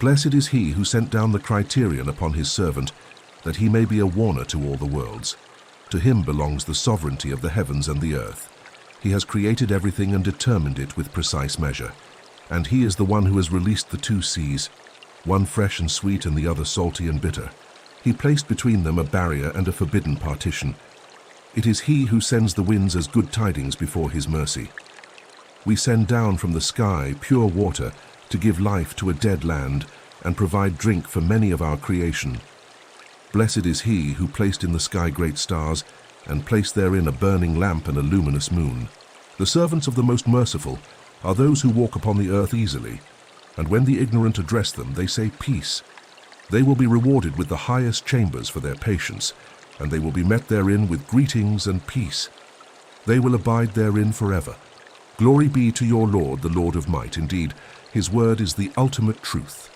Blessed is he who sent down the Criterion upon his servant, that he may be a warner to all the worlds. To him belongs the sovereignty of the heavens and the earth. He has created everything and determined it with precise measure. And he is the one who has released the two seas, one fresh and sweet and the other salty and bitter. He placed between them a barrier and a forbidden partition. It is he who sends the winds as good tidings before his mercy. We send down from the sky pure water to give life to a dead land and provide drink for many of our creation. Blessed is he who placed in the sky great stars and placed therein a burning lamp and a luminous moon. The servants of the Most Merciful are those who walk upon the earth easily, and when the ignorant address them, they say peace. They will be rewarded with the highest chambers for their patience, and they will be met therein with greetings and peace. They will abide therein forever. Glory be to your Lord, the Lord of might. Indeed, his word is the ultimate truth.